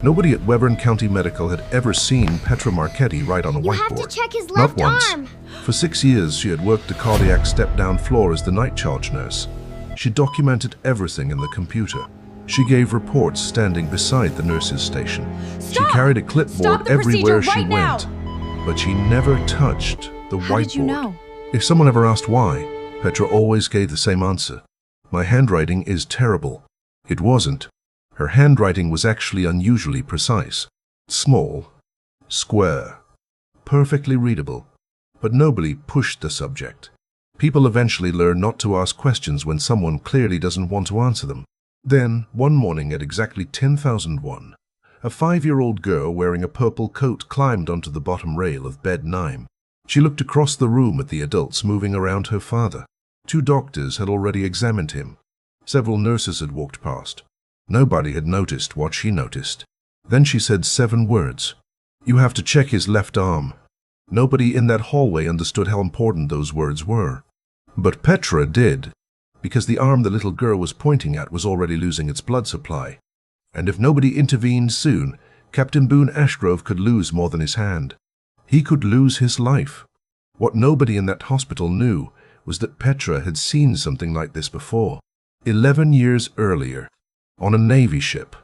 Nobody at Webern County Medical had ever seen Petra Marchetti write on a whiteboard. You have to check his Not left once. arm. For 6 years, she had worked the cardiac step-down floor as the night charge nurse. She documented everything in the computer. She gave reports standing beside the nurse's station. She carried a clipboard everywhere she went, but she never touched the whiteboard. How did you know? If someone ever asked why, Petra always gave the same answer. My handwriting is terrible. It wasn't. Her handwriting was actually unusually precise. Small, square, perfectly readable. But nobody pushed the subject. People eventually learn not to ask questions when someone clearly doesn't want to answer them. Then, one morning at exactly 10,001, a 5-year-old girl wearing a purple coat climbed onto the bottom rail of bed 9. She looked across the room at the adults moving around her father. 2 doctors had already examined him. Several nurses had walked past. Nobody had noticed what she noticed. Then she said 7 words. "You have to check his left arm." Nobody in that hallway understood how important those words were. But Petra did, because the arm the little girl was pointing at was already losing its blood supply. And if nobody intervened soon, Captain Boone Ashgrove could lose more than his hand. He could lose his life. What nobody in that hospital knew was that Petra had seen something like this before, 11 years earlier, on a Navy ship,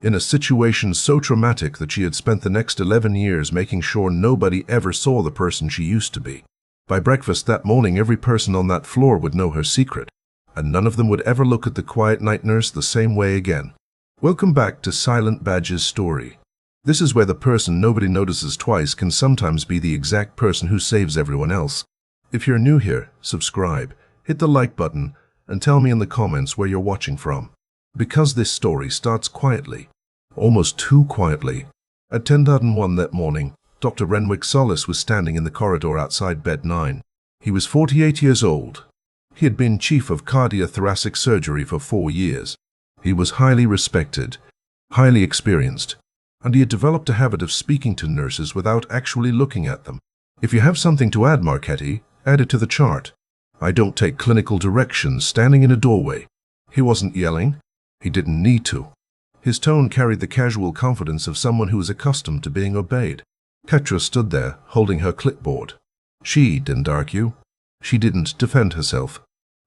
in a situation so traumatic that she had spent the next 11 years making sure nobody ever saw the person she used to be. By breakfast that morning, every person on that floor would know her secret, and none of them would ever look at the quiet night nurse the same way again. Welcome back to Silent Badge's story. This is where the person nobody notices twice can sometimes be the exact person who saves everyone else. If you're new here, subscribe, hit the like button, and tell me in the comments where you're watching from. Because this story starts quietly, almost too quietly. At 10:01 that morning, Dr. Renwick Solis was standing in the corridor outside bed 9. He was 48 years old. He had been chief of cardiothoracic surgery for 4 years. He was highly respected, highly experienced, and he had developed a habit of speaking to nurses without actually looking at them. "If you have something to add, Marchetti, add it to the chart. I don't take clinical directions standing in a doorway." He wasn't yelling. He didn't need to. His tone carried the casual confidence of someone who was accustomed to being obeyed. Petra stood there, holding her clipboard. She didn't argue. She didn't defend herself.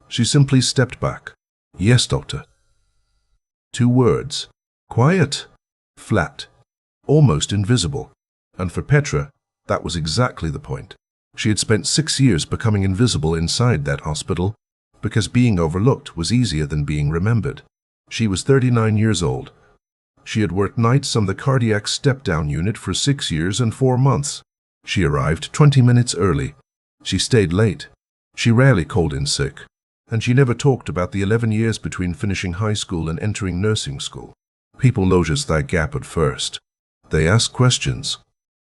She simply stepped back. "Yes, doctor." 2 words. Quiet. Flat. Almost invisible. And for Petra, that was exactly the point. She had spent 6 years becoming invisible inside that hospital, because being overlooked was easier than being remembered. She was 39 years old. She had worked nights on the cardiac step-down unit for 6 years and 4 months. She arrived 20 minutes early. She stayed late. She rarely called in sick. And she never talked about the 11 years between finishing high school and entering nursing school. People noticed that gap at first. They asked questions.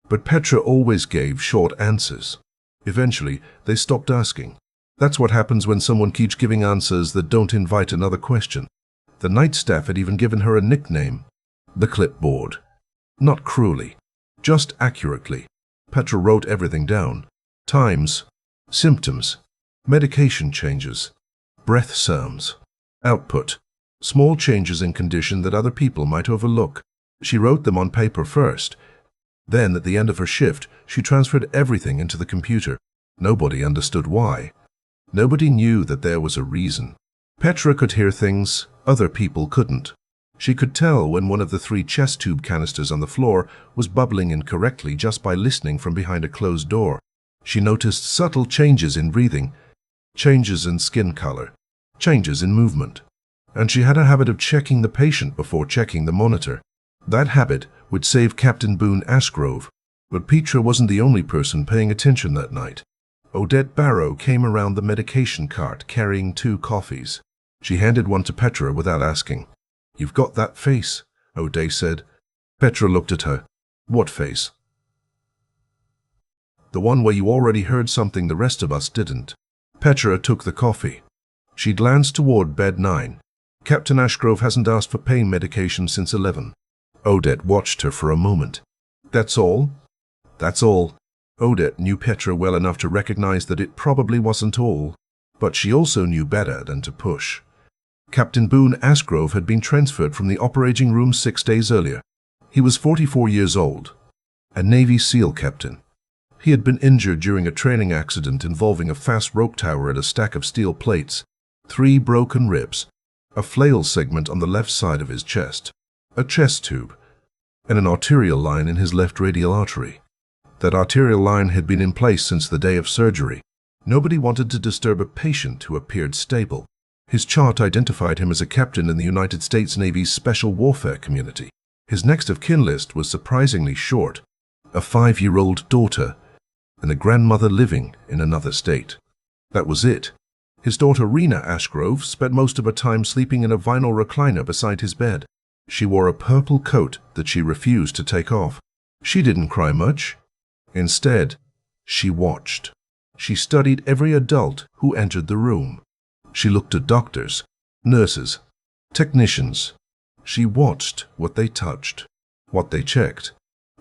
But Petra always gave short answers. Eventually, they stopped asking. That's what happens when someone keeps giving answers that don't invite another question. The night staff had even given her a nickname, the Clipboard. Not cruelly, just accurately. Petra wrote everything down. Times, symptoms, medication changes, breath sounds, output, small changes in condition that other people might overlook. She wrote them on paper first. Then, at the end of her shift, she transferred everything into the computer. Nobody understood why. Nobody knew that there was a reason. Petra could hear things other people couldn't. She could tell when one of the 3 chest tube canisters on the floor was bubbling incorrectly just by listening from behind a closed door. She noticed subtle changes in breathing, changes in skin color, changes in movement. And she had a habit of checking the patient before checking the monitor. That habit would save Captain Boone Ashgrove. But Petra wasn't the only person paying attention that night. Odette Barrow came around the medication cart carrying 2 coffees. She handed one to Petra without asking. "You've got that face," Odette said. Petra looked at her. "What face?" "The one where you already heard something the rest of us didn't." Petra took the coffee. She glanced toward bed 9. "Captain Ashgrove hasn't asked for pain medication since 11. Odette watched her for a moment. "That's all?" "That's all." Odette knew Petra well enough to recognize that it probably wasn't all, but she also knew better than to push. Captain Boone Ashgrove had been transferred from the operating room 6 days earlier. He was 44 years old, a Navy SEAL captain. He had been injured during a training accident involving a fast rope tower and a stack of steel plates, 3 broken ribs, a flail segment on the left side of his chest, a chest tube, and an arterial line in his left radial artery. That arterial line had been in place since the day of surgery. Nobody wanted to disturb a patient who appeared stable. His chart identified him as a captain in the United States Navy's Special Warfare Community. His next of kin list was surprisingly short: a 5-year-old daughter and a grandmother living in another state. That was it. His daughter Rena Ashgrove spent most of her time sleeping in a vinyl recliner beside his bed. She wore a purple coat that she refused to take off. She didn't cry much. Instead, she watched. She studied every adult who entered the room. She looked at doctors, nurses, technicians. She watched what they touched, what they checked,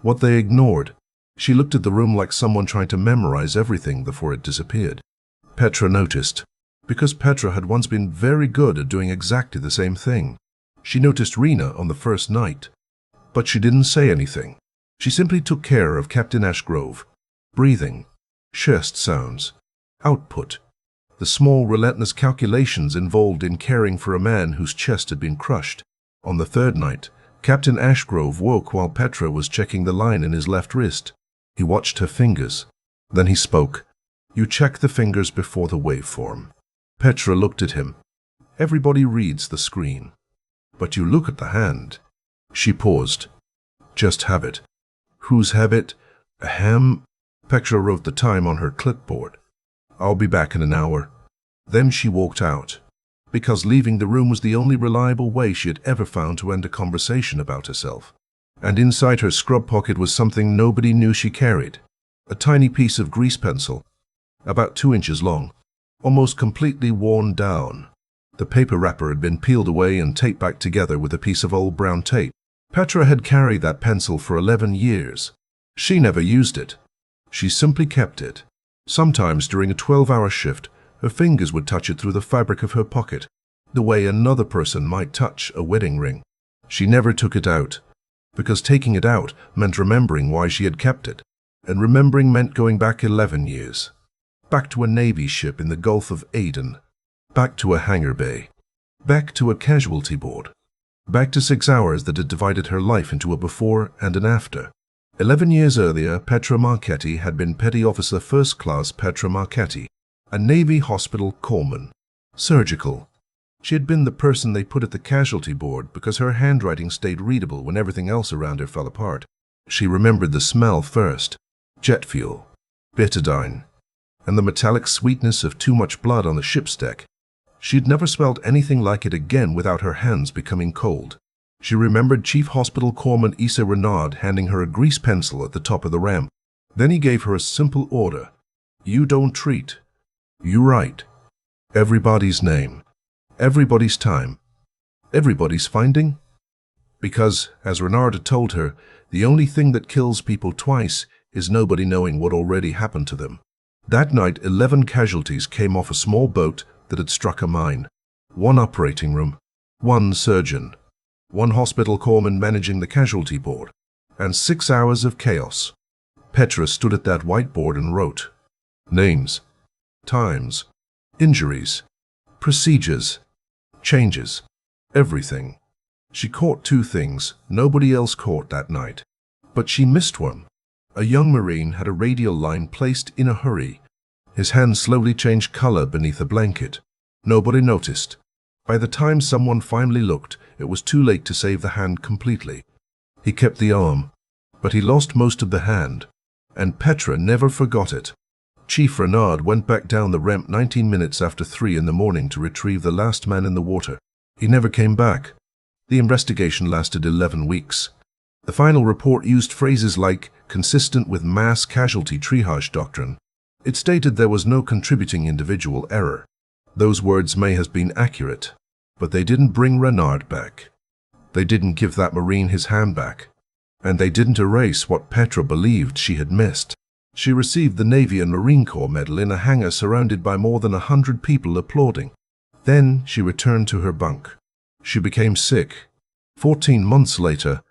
what they ignored. She looked at the room like someone trying to memorize everything before it disappeared. Petra noticed, because Petra had once been very good at doing exactly the same thing. She noticed Rena on the first night, but she didn't say anything. She simply took care of Captain Ashgrove. Breathing, chest sounds, output, the small relentless calculations involved in caring for a man whose chest had been crushed. On the third night, Captain Ashgrove woke while Petra was checking the line in his left wrist. He watched her fingers. Then he spoke. "You check the fingers before the waveform." Petra looked at him. "Everybody reads the screen. But you look at the hand." She paused. "Just have it." "Whose habit?" "Ahem." Petra wrote the time on her clipboard. "I'll be back in an hour." Then she walked out, because leaving the room was the only reliable way she had ever found to end a conversation about herself. And inside her scrub pocket was something nobody knew she carried. A tiny piece of grease pencil, about 2 inches long, almost completely worn down. The paper wrapper had been peeled away and taped back together with a piece of old brown tape. Petra had carried that pencil for 11 years. She never used it. She simply kept it. Sometimes during a 12-hour shift, her fingers would touch it through the fabric of her pocket, the way another person might touch a wedding ring. She never took it out, because taking it out meant remembering why she had kept it, and remembering meant going back 11 years. Back to a Navy ship in the Gulf of Aden, back to a hangar bay, back to a casualty board, back to 6 hours that had divided her life into a before and an after. 11 years earlier, Petra Marchetti had been Petty Officer First Class Petra Marchetti, a Navy hospital corpsman, surgical. She had been the person they put at the casualty board because her handwriting stayed readable when everything else around her fell apart. She remembered the smell first: jet fuel, betadine, and the metallic sweetness of too much blood on the ship's deck. She'd never smelled anything like it again without her hands becoming cold. She remembered Chief Hospital Corpsman Issa Renard handing her a grease pencil at the top of the ramp. Then he gave her a simple order: "You don't treat, you write. Everybody's name, everybody's time, everybody's finding." Because, as Renard had told her, the only thing that kills people twice is nobody knowing what already happened to them. That night, 11 casualties came off a small boat that had struck a mine. 1 operating room, 1 surgeon, 1 hospital corpsman managing the casualty board, and 6 hours of chaos. Petra stood at that whiteboard and wrote names, times, injuries, procedures, changes, everything. She caught 2 things nobody else caught that night. But she missed one. A young Marine had a radial line placed in a hurry. His hand slowly changed color beneath a blanket. Nobody noticed. By the time someone finally looked, it was too late to save the hand completely. He kept the arm, but he lost most of the hand, and Petra never forgot it. Chief Renard went back down the ramp 19 minutes after 3 in the morning to retrieve the last man in the water. He never came back. The investigation lasted 11 weeks. The final report used phrases like consistent with mass casualty triage doctrine. It stated there was no contributing individual error. Those words may have been accurate, but they didn't bring Renard back. They didn't give that Marine his hand back, and they didn't erase what Petra believed she had missed. She received the Navy and Marine Corps Medal in a hangar surrounded by more than 100 people applauding. Then she returned to her bunk. She became sick. 14 months later,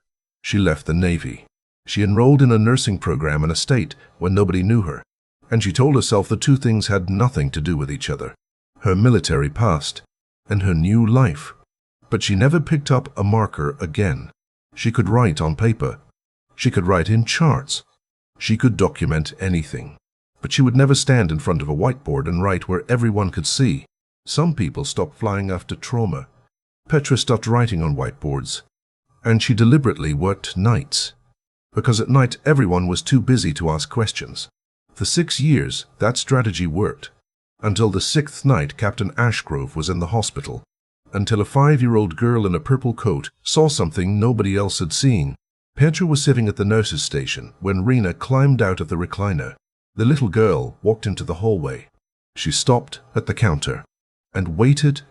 She left the Navy. She enrolled in a nursing program in a state where nobody knew her, and she told herself the two things had nothing to do with each other: her military past and her new life. But she never picked up a marker again. She could write on paper. She could write in charts. She could document anything. But she would never stand in front of a whiteboard and write where everyone could see. Some people stopped flying after trauma. Petra stopped writing on whiteboards. And she deliberately worked nights, because at night everyone was too busy to ask questions. For 6 years, that strategy worked, until the 6th night Captain Ashgrove was in the hospital, until a 5-year-old girl in a purple coat saw something nobody else had seen. Petra was sitting at the nurse's station when Rena climbed out of the recliner. The little girl walked into the hallway. She stopped at the counter and waited.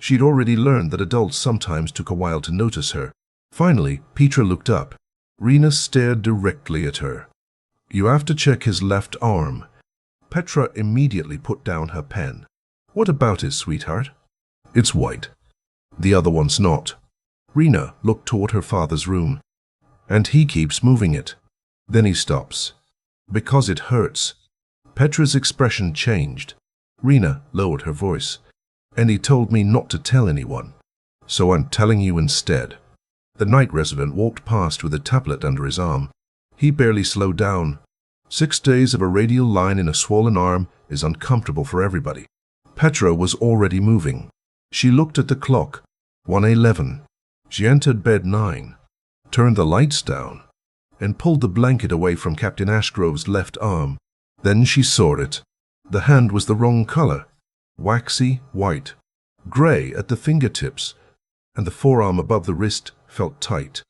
She'd already learned that adults sometimes took a while to notice her. Finally, Petra looked up. Rena stared directly at her. "You have to check his left arm." Petra immediately put down her pen. "What about it, sweetheart?" "It's white. The other one's not." Rena looked toward her father's room. "And he keeps moving it. Then he stops. Because it hurts." Petra's expression changed. Rena lowered her voice. "And he told me not to tell anyone. So I'm telling you instead." The night resident walked past with a tablet under his arm. He barely slowed down. 6 days of a radial line in a swollen arm is uncomfortable for everybody. Petra was already moving. She looked at the clock. 1:11. She entered bed 9, turned the lights down, and pulled the blanket away from Captain Ashgrove's left arm. Then she saw it. The hand was the wrong color. Waxy white. Gray at the fingertips, and the forearm above the wrist felt tight.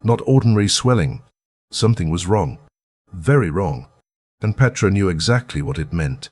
Not ordinary swelling. Something was wrong. Very wrong. And Petra knew exactly what it meant.